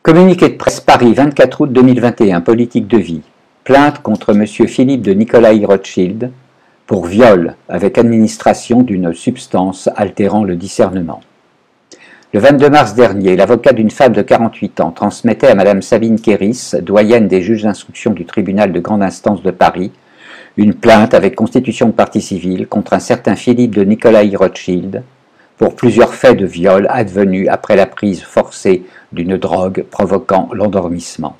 Communiqué de presse Paris, 24 août 2021, politique de vie. Plainte contre M. Philippe de Nicolai Rothschild pour viol avec administration d'une substance altérant le discernement. Le 22 mars dernier, l'avocat d'une femme de 48 ans transmettait à Mme Sabine Kéris, doyenne des juges d'instruction du tribunal de grande instance de Paris, une plainte avec constitution de partie civile contre un certain Philippe de Nicolai Rothschild pour plusieurs faits de viol advenus après la prise forcée d'une drogue provoquant l'endormissement.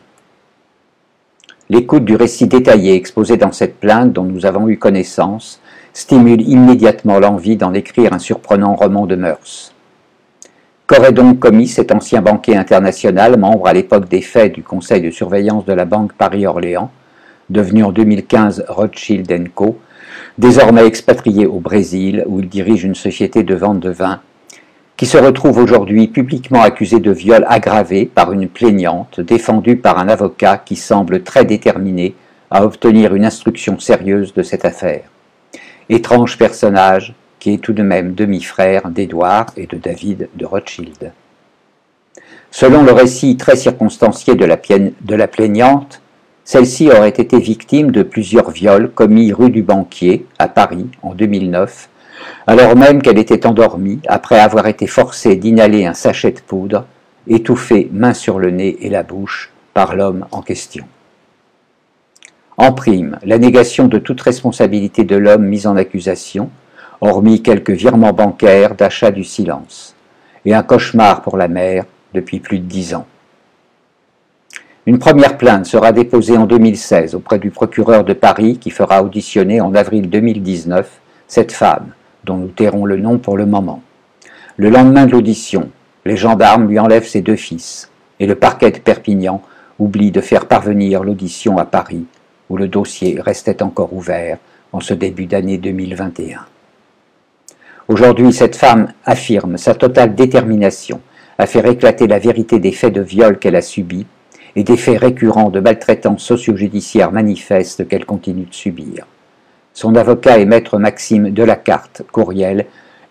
L'écoute du récit détaillé exposé dans cette plainte dont nous avons eu connaissance stimule immédiatement l'envie d'en écrire un surprenant roman de mœurs. Qu'aurait donc commis cet ancien banquier international, membre à l'époque des faits du conseil de surveillance de la Banque Paris-Orléans, devenu en 2015 Rothschild & Co., désormais expatrié au Brésil où il dirige une société de vente de vin, qui se retrouve aujourd'hui publiquement accusé de viol aggravé par une plaignante défendue par un avocat qui semble très déterminé à obtenir une instruction sérieuse de cette affaire. Étrange personnage qui est tout de même demi-frère d'Édouard et de David de Rothschild. Selon le récit très circonstancié de la plaignante, celle-ci aurait été victime de plusieurs viols commis rue du Banquier, à Paris, en 2009, alors même qu'elle était endormie après avoir été forcée d'inhaler un sachet de poudre, étouffée main sur le nez et la bouche par l'homme en question. En prime, la négation de toute responsabilité de l'homme mis en accusation, hormis quelques virements bancaires d'achat du silence, et un cauchemar pour la mère depuis plus de 10 ans. Une première plainte sera déposée en 2016 auprès du procureur de Paris qui fera auditionner en avril 2019 cette femme, dont nous tairons le nom pour le moment. Le lendemain de l'audition, les gendarmes lui enlèvent ses 2 fils, et le parquet de Perpignan oublie de faire parvenir l'audition à Paris, où le dossier restait encore ouvert en ce début d'année 2021. Aujourd'hui, cette femme affirme sa totale détermination à faire éclater la vérité des faits de viol qu'elle a subis et des faits récurrents de maltraitance socio-judiciaire manifeste qu'elle continue de subir. Son avocat est maître Maxime Delacarte, courriel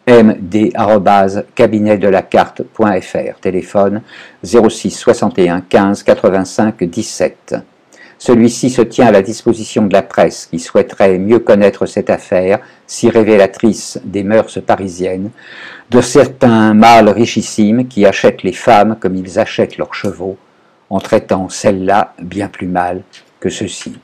md@cabinetdelacarte.fr, téléphone 06 61 15 85 17. Celui-ci se tient à la disposition de la presse qui souhaiterait mieux connaître cette affaire, si révélatrice des mœurs parisiennes, de certains mâles richissimes qui achètent les femmes comme ils achètent leurs chevaux, en traitant celles-là bien plus mal que ceux-ci.